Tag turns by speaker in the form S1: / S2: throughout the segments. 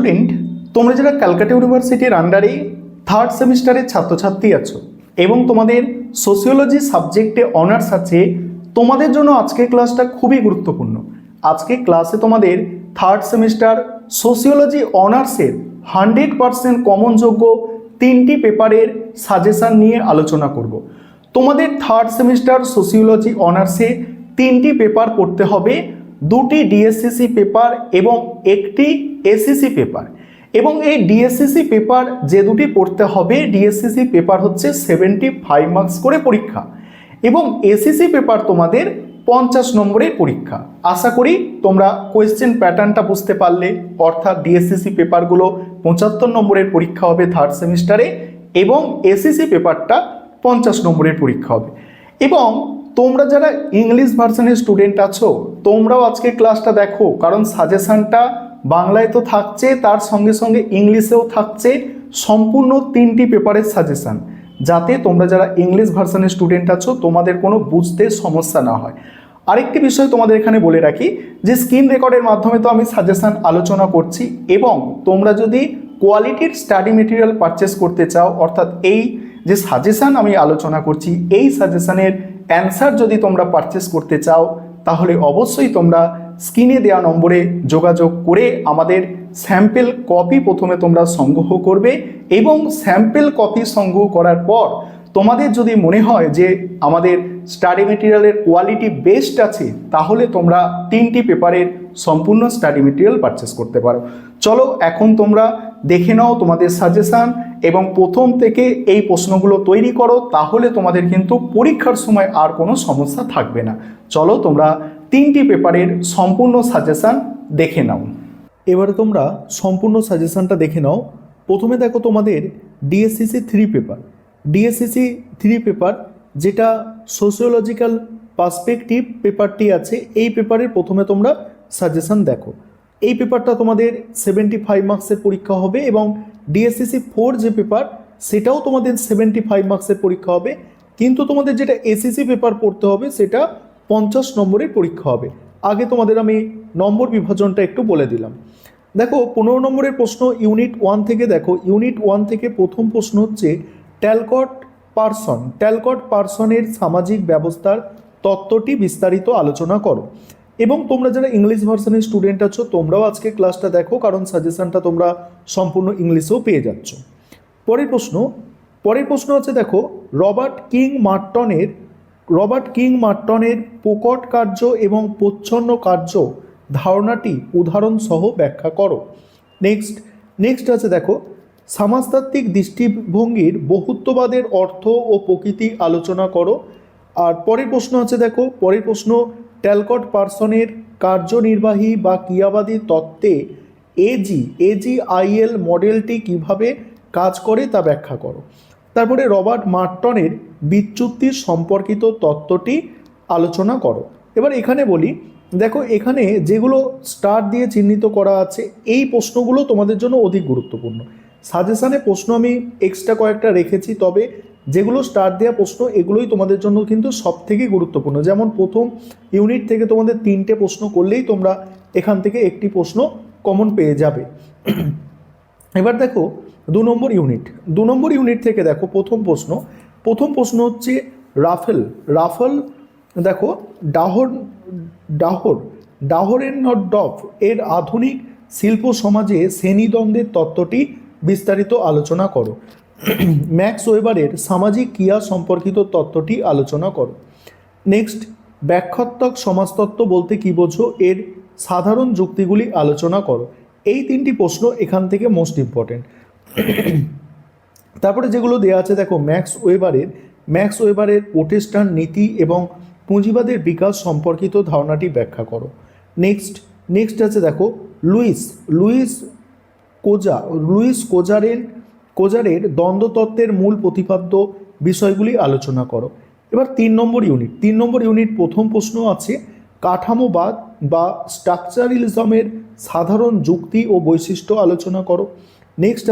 S1: Student, তোমরা যারা ক্যালকাটা ইউনিভার্সিটির আন্ডারে থার্ড সেমিস্টারের ছাত্রছাত্রী আছো এবং তোমাদের সোশিওলজি সাবজেক্টে অনার্স আছে, তোমাদের জন্য আজকের ক্লাসটা খুবই গুরুত্বপূর্ণ। আজকে ক্লাসে তোমাদের থার্ড সেমিস্টার সোশিওলজি অনার্সের 100% কমনযোগ্য 3টি পেপারের সাজেশান নিয়ে আলোচনা করব। তোমাদের থার্ড সেমিস্টার সোশিওলজি অনার্সে 3টি পেপার পড়তে হবে, 2টি ডিএসসিসি পেপার এবং একটি এসিসি পেপার। এবং এই ডিএসসিসি পেপার যে দুটি পড়তে হবে, ডিএসসিসি পেপার হচ্ছে 75 মার্কস করে পরীক্ষা এবং এসিসি পেপার তোমাদের 50 নম্বরের পরীক্ষা। আশা করি তোমরা কোয়েশ্চেন প্যাটার্নটা বুঝতে পারলে, অর্থাৎ ডিএসসিসি পেপারগুলো 75 নম্বরের পরীক্ষা হবে থার্ড সেমিস্টারে এবং এসিসি পেপারটা 50 নম্বরের পরীক্ষা হবে। এবং তোমরা যারা ইংলিশ ভার্সনের স্টুডেন্ট আছো, তোমরাও আজকে ক্লাসটা দেখো, কারণ সাজেশনটা বাংলায় তো থাকছে, তার সঙ্গে সঙ্গে ইংলিশেও থাকছে সম্পূর্ণ 3টি পেপারের সাজেশান, যাতে তোমরা যারা ইংলিশ ভার্সনের স্টুডেন্ট আছো তোমাদের কোনো বুঝতে সমস্যা না হয়। আরেকটি বিষয় তোমাদের এখানে বলে রাখি যে স্ক্রিন রেকর্ডের মাধ্যমে তো আমি সাজেশান আলোচনা করছি, এবং তোমরা যদি কোয়ালিটির স্টাডি মেটেরিয়াল পারচেস করতে চাও, অর্থাৎ এই যে সাজেশান আমি আলোচনা করছি এই সাজেশানের অ্যান্সার যদি তোমরা পারচেস করতে চাও, তাহলে অবশ্যই তোমরা স্ক্রিনে দেওয়া নম্বরে যোগাযোগ করে আমাদের স্যাম্পেল কপি প্রথমে তোমরা সংগ্রহ করবে, এবং স্যাম্পেল কপি সংগ্রহ করার পর তোমাদের যদি মনে হয় যে আমাদের স্টাডি মেটেরিয়ালের কোয়ালিটি বেস্ট আছে, তাহলে তোমরা 3টি পেপারের সম্পূর্ণ স্টাডি মেটেরিয়াল পারচেস করতে পারো। চলো এখন তোমরা দেখে নাও তোমাদের সাজেশান এবং প্রথম থেকে এই প্রশ্নগুলো তৈরি করো, তাহলে তোমাদের কিন্তু পরীক্ষার সময় আর কোনো সমস্যা থাকবে না। চলো তোমরা 3টি পেপারের সম্পূর্ণ সাজেশান দেখে নাও। এবারে তোমরা সম্পূর্ণ সাজেশানটা দেখে নাও। প্রথমে দেখো তোমাদের ডিএসসিসি 3 পেপার, ডিএসসিসি 3 পেপার যেটা সোশিওলজিক্যাল পার্সপেক্টিভ পেপারটি আছে, এই পেপারের প্রথমে তোমরা সাজেশান দেখো। এই পেপারটা তোমাদের 75 মার্কসের পরীক্ষা হবে এবং ডিএসসিসি 4 যে পেপার সেটাও তোমাদের 75 মার্কসের পরীক্ষা হবে, কিন্তু তোমাদের যেটা এসিসি পেপার পড়তে হবে সেটা 50 নম্বরের পরীক্ষা হবে। আগে তোমাদের আমি নম্বর বিভাজনটা একটু বলে দিলাম। দেখো 15 নম্বরের প্রশ্ন ইউনিট 1 থেকে। দেখো ইউনিট 1 থেকে প্রথম প্রশ্ন হচ্ছে ট্যালকট পার্সনের সামাজিক ব্যবস্থার তত্ত্বটি বিস্তারিত আলোচনা করো। এবং তোমরা যারা ইংলিশ ভার্সনের স্টুডেন্ট আছো তোমরাও আজকে ক্লাসটা দেখো, কারণ সাজেশনটা তোমরা সম্পূর্ণ ইংলিশেও পেয়ে যাচ্ছ। পরের প্রশ্ন আছে দেখো রবার্ট কিং মার্টনের প্রকট কার্য এবং প্রচ্ছন্ন কার্য ধারণাটি উদাহরণ সহ ব্যাখ্যা করো। নেক্সট আছে দেখো সমাজতাত্ত্বিক দৃষ্টিভঙ্গির বহুত্ববাদের অর্থ ও প্রকৃতি আলোচনা করো। আর পরের প্রশ্ন আছে দেখো, পরের প্রশ্ন ট্যালকট পার্সনের কার্যনির্বাহী বা ক্রিয়াবাদী তত্ত্বে এজিআইএল মডেলটি কিভাবে কাজ করে তা ব্যাখ্যা করো। তারপরে রবার্ট মার্টনের বিচ্যুতির সম্পর্কিত তত্ত্বটি আলোচনা করো। এবার এখানে বলি, দেখো এখানে যেগুলো স্টার দিয়ে চিহ্নিত করা আছে এই প্রশ্নগুলো তোমাদের জন্য অধিক গুরুত্বপূর্ণ। সাজেশানে প্রশ্ন আমি এক্সট্রা কয়েকটা রেখেছি, তবে যেগুলো স্টার দেওয়া প্রশ্ন এগুলোই তোমাদের জন্য কিন্তু সব থেকে গুরুত্বপূর্ণ। যেমন প্রথম ইউনিট থেকে তোমাদের 3টে প্রশ্ন করলেই তোমরা এখান থেকে একটি প্রশ্ন কমন পেয়ে যাবে। এবার দেখো 2 নম্বর ইউনিট থেকে দেখো প্রথম প্রশ্ন হচ্ছে রাফেল দেখো ডাহরেনডর্ফ এর আধুনিক শিল্প সমাজে শ্রেণীদ্বন্দ্বের তত্ত্বটি বিস্তারিত আলোচনা করো। ম্যাক্স ওয়েবারের সামাজিক ক্রিয়া সম্পর্কিত তত্ত্বটি আলোচনা করো। নেক্সট ব্যাখ্যাত্মক সমাজতত্ত্ব বলতে কী বোঝো, এর সাধারণ যুক্তিগুলি আলোচনা করো। এই 3টি প্রশ্ন এখান থেকে মোস্ট ইম্পর্টেন্ট। তারপরে যেগুলো দেওয়া আছে দেখো ম্যাক্স ওয়েবারের প্রোটেস্ট্যান্ট নীতি এবং পুঁজিবাদের বিকাশ সম্পর্কিত ধারণাটি ব্যাখ্যা করো। নেক্সট আছে দেখো লুইস কোজারের দ্বন্দ্বতত্ত্বের মূল প্রতিপাদ্য বিষয়গুলি আলোচনা করো। এবার 3 নম্বর ইউনিট প্রথম প্রশ্ন আছে কাঠামোবাদ বা স্ট্রাকচারালিজমের সাধারণ যুক্তি ও বৈশিষ্ট্য আলোচনা করো। নেক্সট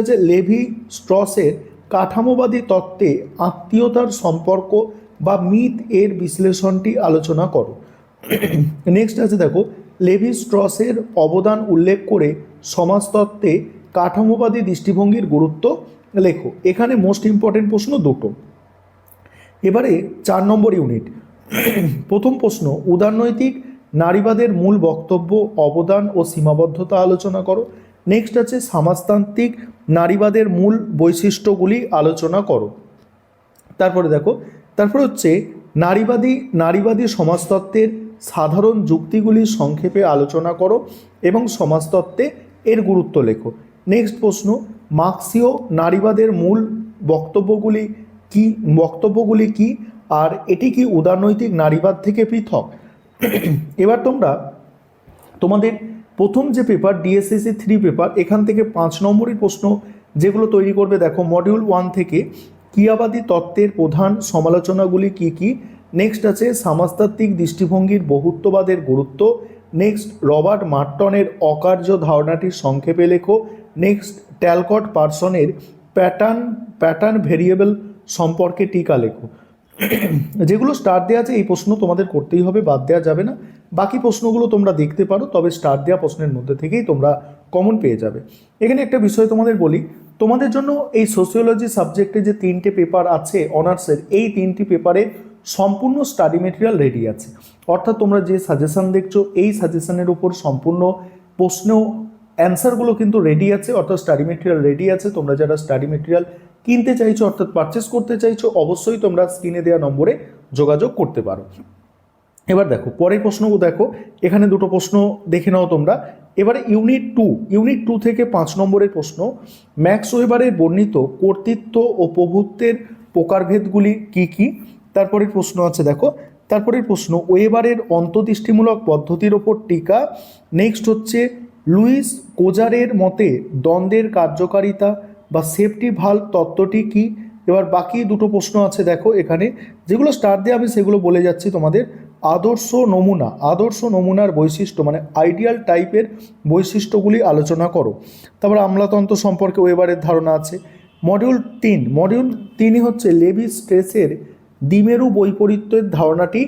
S1: আছে লেভি স্ট্রসের কাঠামোবাদী তত্ত্বে আত্মীয়তার সম্পর্ক বা মিথ এর বিশ্লেষণটি আলোচনা করো। নেক্সট আছে দেখো লেভি স্ট্রসের অবদান উল্লেখ করে সমাজতত্ত্বে কাঠামোবাদী দৃষ্টিভঙ্গির গুরুত্ব লেখো। এখানে মোস্ট ইম্পর্টেন্ট প্রশ্ন দুটো। এবারে 4 নম্বর ইউনিট। প্রথম প্রশ্ন, উদারনৈতিক নারীবাদের মূল বক্তব্য, অবদান ও সীমাবদ্ধতা আলোচনা করো। নেক্সট আছে সমাজতান্ত্রিক নারীবাদের মূল বৈশিষ্ট্যগুলি আলোচনা করো। তারপরে দেখো, তারপরে হচ্ছে নারীবাদী সমাজতত্ত্বের সাধারণ যুক্তিগুলি সংক্ষেপে আলোচনা করো এবং সমাজতত্ত্বে এর গুরুত্ব লেখো। নেক্সট প্রশ্ন, মার্ক্সীয় নারীবাদের মূল বক্তব্যগুলি কি আর এটি কি উদারনৈতিক নারীবাদ থেকে পৃথক? এবার তোমাদের প্রথম যে পেপার ডিএসসিসি 3 পেপার, এখান থেকে 5 নম্বরের প্রশ্ন যেগুলো তৈরি করবে দেখো, মডিউল 1 থেকে ক্রিয়াবাদী তত্ত্বের প্রধান সমালোচনাগুলি কি কি। নেক্সট আছে সমাজতাত্ত্বিক দৃষ্টিভঙ্গির বহুত্ববাদের গুরুত্ব। নেক্সট রবার্ট মার্টনের অকার্য ধারণাটি সংক্ষেপে লেখো। নেক্সট ট্যালকট পার্সনের প্যাটার্ন ভেরিয়েবল সম্পর্কে টিকা লেখো। যেগুলো স্টার দেওয়া আছে এই প্রশ্ন তোমাদের করতেই হবে, বাদ দেওয়া যাবে না। বাকি প্রশ্নগুলো তোমরা দেখতে পারো, তবে স্টার দেওয়া প্রশ্নের মধ্যে থেকেই তোমরা কমন পেয়ে যাবে। এখানে একটা বিষয় তোমাদের বলি, তোমাদের জন্য এই সোশিওলজি সাবজেক্টে যে 3টে পেপার আছে অনার্সের, এই 3টি পেপারে সম্পূর্ণ স্টাডি মেটেরিয়াল রেডি আছে। অর্থাৎ তোমরা যে সাজেশন দেখছো, এই সাজেশনের উপর সম্পূর্ণ প্রশ্ন অ্যান্সারগুলো কিন্তু রেডি আছে, অর্থাৎ স্টাডি মেটেরিয়াল রেডি আছে। তোমরা যারা স্টাডি মেটেরিয়াল কিনতে চাইছো, অর্থাৎ পারচেস করতে চাইছো, অবশ্যই তোমরা স্ক্রিনে দেওয়া নম্বরে যোগাযোগ করতে পারো। এবার দেখো পরের প্রশ্নগুলো দেখো, এখানে দুটো প্রশ্ন দেখে নাও তোমরা। এবারে ইউনিট 2 থেকে 5 নম্বরের প্রশ্ন, ম্যাক্স ওয়েবারের বর্ণিত কর্তৃত্ব ও প্রভুত্বের প্রকারভেদগুলি কি কি। তারপরের প্রশ্ন আছে দেখো, তারপরের প্রশ্ন ওয়েবারের অন্তর্দৃষ্টিমূলক পদ্ধতির ওপর টিকা। নেক্সট হচ্ছে লুইস কোজারের মতে দ্বন্দ্বের কার্যকারিতা বা সেফটি ভালভ তত্ত্বটি কি। এবার বাকি দুটো প্রশ্ন আছে দেখো, এখানে যেগুলো স্টার দিয়ে আমি সেগুলো বলে যাচ্ছি তোমাদের। আদর্শ নমুনার বৈশিষ্ট্য মানে আইডিয়াল টাইপের বৈশিষ্ট্যগুলি আলোচনা করো। তারপর আমলাতন্ত্র সম্পর্কে ওয়েবারের ধারণা আছে। মডিউল 3 হচ্ছে লেভি স্ট্রেসের দ্বিমেরু বৈপরীত্যের ধারণাটি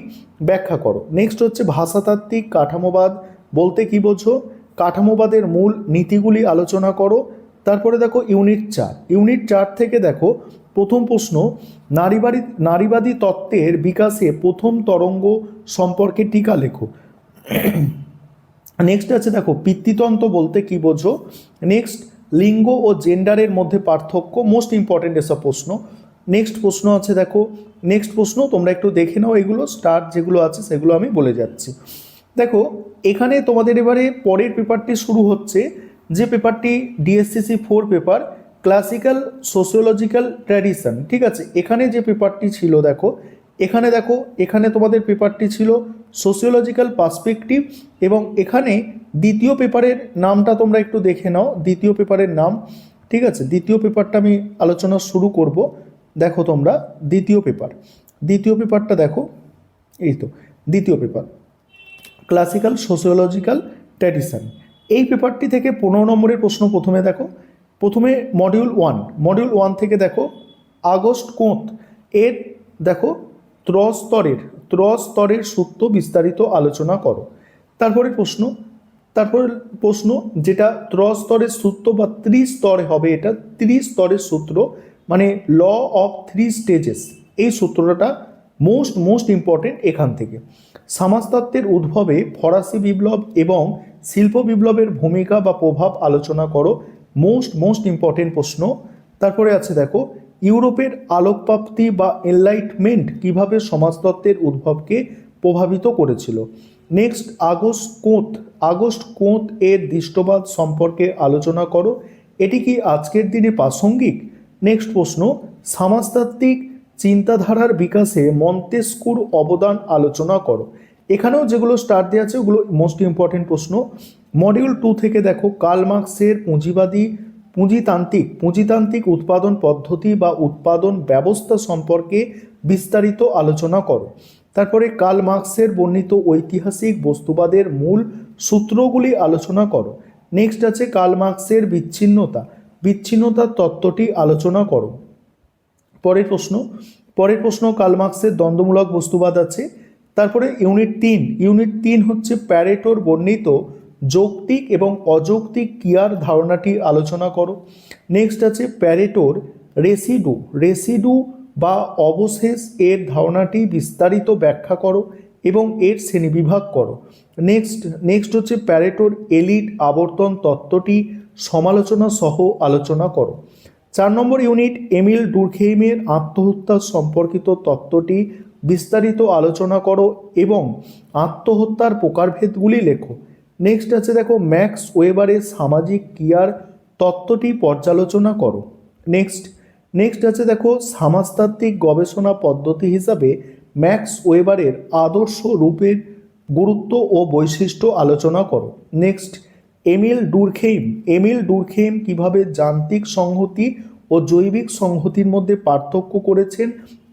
S1: ব্যাখ্যা করো। নেক্সট হচ্ছে ভাষাতাত্ত্বিক কাঠামোবাদ বলতে কি বোঝো, কাঠামোবাদের মূল নীতিগুলি আলোচনা করো। তারপরে দেখো ইউনিট 4 থেকে দেখো প্রথম প্রশ্ন, নারীবাদী তত্ত্বের বিকাশে প্রথম তরঙ্গ সম্পর্কে টিকা লেখো। নেক্সট আছে দেখো পিতৃতন্ত্র বলতে কি বোঝো। নেক্সট লিঙ্গ ও জেন্ডারের মধ্যে পার্থক্য, মোস্ট ইম্পর্টেন্ট এসব প্রশ্ন। নেক্সট প্রশ্ন আছে দেখো, নেক্সট প্রশ্ন তোমরা একটু দেখে নাও, এগুলো স্টার যেগুলো আছে সেগুলো আমি বলে যাচ্ছি। দেখো এখানে তোমাদের এবারে পরের পেপারটি শুরু হচ্ছে, যে পেপারটি DSCC 4 paper, classical sociological tradition. ঠিক আছে, এখানে যে পেপারটি ছিল দেখো, এখানে তোমাদের পেপারটি ছিল সোশিওলজিক্যাল পার্সপেক্টিভ, এবং এখানে দ্বিতীয় পেপারের নামটা তোমরা একটু দেখে নাও, দ্বিতীয় পেপারের নাম। ঠিক আছে, দ্বিতীয় পেপারটা আমি আলোচনা শুরু করব। দেখো তোমরা দ্বিতীয় পেপারটা দেখো, এই তো দ্বিতীয় পেপার ক্লাসিক্যাল সোশিওলজিক্যাল ট্র্যাডিশন। এই পেপারটি থেকে 15 নম্বরের প্রশ্ন প্রথমে দেখো। প্রথমে মডিউল 1 থেকে দেখো আগস্ট কোঁত এর দেখো ত্রস্তরের সূত্র বিস্তারিত আলোচনা করো। তারপরে প্রশ্ন যেটা ত্রস্তরের সূত্র বা ত্রিস্তরে হবে, এটা ত্রিস্তরের সূত্র মানে ল অফ 3 স্টেজেস, এই সূত্রটা মোস্ট ইম্পর্টেন্ট। এখান থেকে সমাজতত্ত্বের উদ্ভবে ফরাসি বিপ্লব এবং শিল্প বিপ্লবের ভূমিকা বা প্রভাব আলোচনা করো, মোস্ট ইম্পর্টেন্ট প্রশ্ন। তারপরে আছে দেখো ইউরোপের আলোকপ্রাপ্তি বা এনলাইটমেন্ট কিভাবে সমাজতত্ত্বের উদ্ভবকে প্রভাবিত করেছিল। নেক্সট আগস্ট কোঁত এর দৃষ্টবাদ সম্পর্কে আলোচনা করো, এটি কি আজকের দিনে প্রাসঙ্গিক। নেক্সট প্রশ্ন সমাজতাত্ত্বিক চিন্তাধারার বিকাশে মন্তেস্কুর অবদান আলোচনা করো। এখানেও যেগুলো স্টার দেওয়া আছে ওগুলো মোস্ট ইম্পর্টেন্ট প্রশ্ন। মডিউল 2 থেকে দেখো কার্ল মার্ক্সের পুঁজিতান্ত্রিক উৎপাদন পদ্ধতি বা উৎপাদন ব্যবস্থা সম্পর্কে বিস্তারিত আলোচনা করো। তারপরে কার্ল মার্ক্সের বর্ণিত ঐতিহাসিক বস্তুবাদের মূল সূত্রগুলি আলোচনা করো। নেক্সট আছে কার্ল মার্ক্সের বিচ্ছিন্নতার তত্ত্বটি আলোচনা করো। পরের প্রশ্ন কার্ল মার্ক্সের দ্বন্দ্বমূলক বস্তুবাদ আছে। তারপরে ইউনিট 3 হচ্ছে প্যারেটোর বর্ণিত যৌক্তিক এবং অযৌক্তিক ক্রিয়ার ধারণাটি আলোচনা করো। নেক্সট আছে প্যারেটোর রেসিডু বা অবশেষ এর ধারণাটি বিস্তারিত ব্যাখ্যা করো এবং এর শ্রেণীবিভাগ করো। নেক্সট হচ্ছে প্যারেটোর এলিট আবর্তন তত্ত্বটি সমালোচনা সহ আলোচনা করো। 4 নম্বর ইউনিট এমিল ডুরখেইমের আত্মহত্যা সম্পর্কিত তত্ত্বটি বিস্তারিত আলোচনা করো এবং আত্মহত্যার প্রকারভেদগুলি লেখো। নেক্সট আছে দেখো ম্যাক্স ওয়েবারের সামাজিক ক্রিয়ার তত্ত্বটি পর্যালোচনা করো। নেক্সট আছে দেখো সমাজতাত্ত্বিক গবেষণা পদ্ধতি হিসাবে ম্যাক্স ওয়েবারের আদর্শ রূপের গুরুত্ব ও বৈশিষ্ট্য আলোচনা করো। নেক্সট এমিল ডুরখেইম কিভাবে যান্ত্রিক সংহতি ও জৈবিক সংহতির মধ্যে পার্থক্য করেছেন,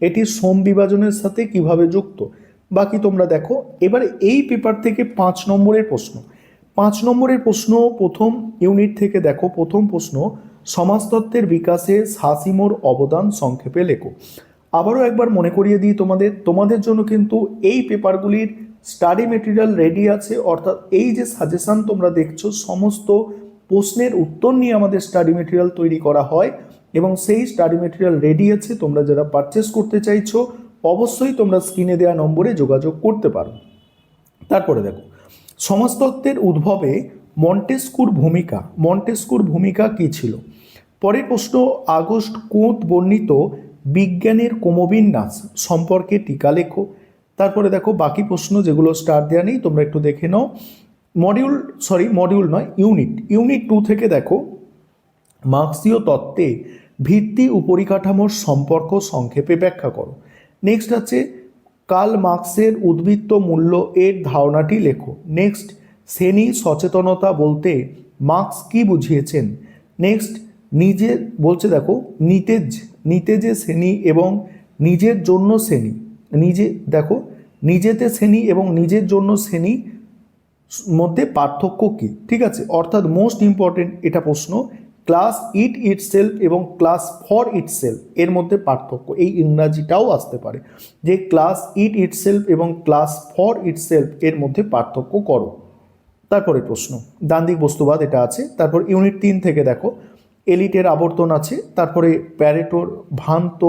S1: এটি শ্রম বিভাজনের সাথে কিভাবে যুক্ত, বাকি তোমরা দেখো। এবার এই পেপার থেকে 5 নম্বরের প্রশ্ন প্রথম ইউনিট থেকে দেখো। প্রথম প্রশ্ন, সমাজতত্ত্বের বিকাশে সাসিমোর অবদান সংক্ষেপে লেখো। আবারও একবার মনে করিয়ে দিই তোমাদের জন্য কিন্তু এই পেপারগুলির স্টাডি মেটেরিয়াল রেডি আছে, অর্থাৎ এই যে সাজেশান তোমরা দেখছো সমস্ত প্রশ্নের উত্তর নিয়ে আমাদের স্টাডি মেটেরিয়াল তৈরি করা হয় এবং সেই স্টাডি মেটেরিয়াল রেডি আছে। তোমরা যারা পারচেস করতে চাইছো অবশ্যই তোমরা স্ক্রিনে দেওয়া নম্বরে যোগাযোগ করতে পারো। তারপরে দেখো সমাজতত্ত্বের উদ্ভবে মন্টেস্কুর ভূমিকা কী ছিল। পরের প্রশ্ন, আগস্ট কোঁত বর্ণিত বিজ্ঞানের ক্রমবিন্যাস সম্পর্কে টিকা লেখো। তারপরে দেখো বাকি প্রশ্ন যেগুলো স্টার দেওয়া নেই তোমরা একটু দেখে নাও। ইউনিট 2 থেকে দেখো মার্ক্সীয় তত্ত্বে ভিত্তি উপরিকাঠামোর সম্পর্ক সংক্ষেপে ব্যাখ্যা করো। নেক্সট আছে কার্ল মার্ক্সের উদ্বৃত্ত মূল্য এর ধারণাটি লেখো। নেক্সট শ্রেণী সচেতনতা বলতে মার্ক্স কি বুঝিয়েছেন। নেক্সট নিতেজে শ্রেণী এবং নিজের জন্য শ্রেণী, নিজেতে শ্রেণী এবং নিজের জন্য শ্রেণী মধ্যে পার্থক্য কী, ঠিক আছে। অর্থাৎ মোস্ট ইম্পর্টেন্ট এটা প্রশ্ন, ক্লাস ইটসেলফ এবং ক্লাস ফর ইটসেলফ এর মধ্যে পার্থক্য, এই ইংরাজিটাও আসতে পারে যে ক্লাস ইটসেলফ এবং ক্লাস ফর ইটসেলফ এর মধ্যে পার্থক্য করো। তারপরে প্রশ্ন, দান্দিক বস্তুবাদ এটা আছে। তারপর ইউনিট 3 থেকে দেখো এলিটের আবর্তন আছে। তারপরে প্যারেটোর ভ্রান্ত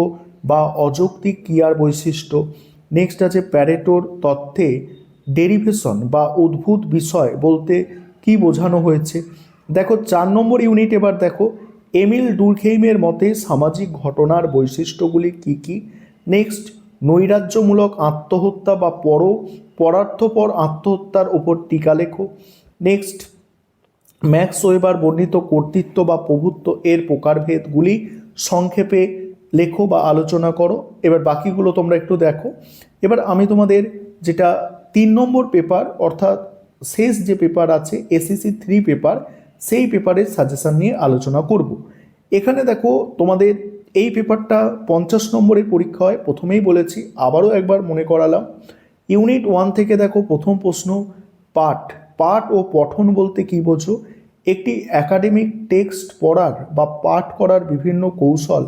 S1: বা অযৌক্তিক ক্রিয়ার বৈশিষ্ট্য। নেক্সট আছে প্যারেটোর তত্ত্বে ডেরিভেশন বা উদ্ভূত বিষয় বলতে কি বোঝানো হয়েছে। দেখো 4 নম্বর ইউনিট এবার দেখো এমিল ডুরখেইমের মতে সামাজিক ঘটনার বৈশিষ্ট্যগুলি কি কি। নেক্সট নৈরাজ্যমূলক আত্মহত্যা বা পরার্থপর আত্মহত্যার উপর টিকা লেখো। নেক্সট ম্যাক্স ওয়েবার বর্ণিত কর্তৃত্ব বা প্রভুত্ব এর প্রকারভেদগুলি সংক্ষেপে লেখো বা আলোচনা করো। এবার বাকিগুলো তোমরা একটু দেখো। এবার আমি তোমাদের যেটা 3 নম্বর পেপার অর্থাৎ শেষ যে পেপার আছে SSC 3 পেপার, সেই পেপারের সাজেশান নিয়ে আলোচনা করব। এখানে দেখো তোমাদের এই পেপারটা 50 নম্বরের পরীক্ষা হয়, প্রথমেই বলেছি আবারও একবার মনে করালাম। ইউনিট 1 থেকে দেখো প্রথম প্রশ্ন, পাঠ ও পঠন বলতে কি বোঝো। একটি একাডেমিক টেক্সট পড়ার বা পাঠ করার বিভিন্ন কৌশল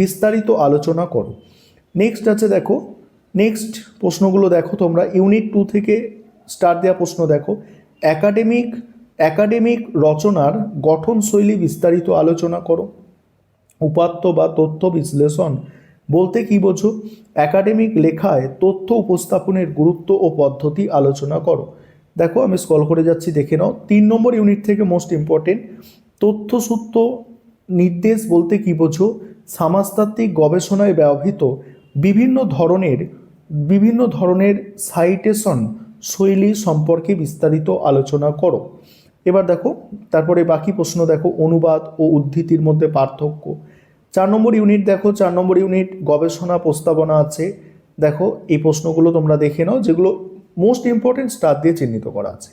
S1: বিস্তারিত আলোচনা করো। নেক্সট আছে দেখো নেক্সট প্রশ্নগুলো দেখো তোমরা ইউনিট 2 থেকে স্টার দেওয়া প্রশ্ন দেখো একাডেমিক রচনার গঠনশৈলী বিস্তারিত আলোচনা করো। উপাত্ত বা তথ্য বিশ্লেষণ বলতে কি বোঝো। একাডেমিক লেখায় তথ্য উপস্থাপনের গুরুত্ব ও পদ্ধতি আলোচনা করো। দেখো আমি স্ক্রল করে যাচ্ছি, দেখে নাও। 3 নম্বর ইউনিট থেকে মোস্ট ইম্পর্টেন্ট, তথ্যসূত্র নির্দেশ বলতে কি বোঝো। সমাজতাত্ত্বিক গবেষণায় ব্যবহৃত বিভিন্ন ধরনের সাইটেশন শৈলী সম্পর্কে বিস্তারিত আলোচনা করো। এবার দেখো তারপরে বাকি প্রশ্ন দেখো, অনুবাদ ও উদ্ধৃতির মধ্যে পার্থক্য। 4 নম্বর ইউনিট দেখো 4 নম্বর ইউনিট গবেষণা প্রস্তাবনা আছে। দেখো এই প্রশ্নগুলো তোমরা দেখে নাও, যেগুলো মোস্ট ইম্পর্টেন্ট স্টার দিয়ে চিহ্নিত করা আছে।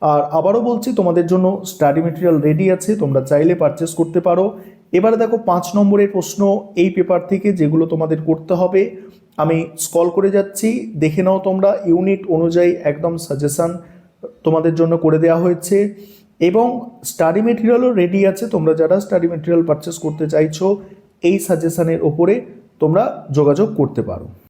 S1: আর আবারও বলছি তোমাদের জন্য স্টাডি মেটেরিয়াল রেডি আছে, তোমরা চাইলে পারচেস করতে পারো। এবারে দেখো 5 নম্বরের প্রশ্ন এই পেপার থেকে যেগুলো তোমাদের করতে হবে, আমি স্ক্রল করে যাচ্ছি, দেখে নাও তোমরা। ইউনিট অনুযায়ী একদম সাজেশান তোমাদের জন্য করে দেওয়া হয়েছে এবং স্টাডি মেটেরিয়ালও রেডি আছে। তোমরা যারা স্টাডি মেটেরিয়াল পারচেস করতে চাইছো এই সাজেশানের ওপরে তোমরা যোগাযোগ করতে পারো।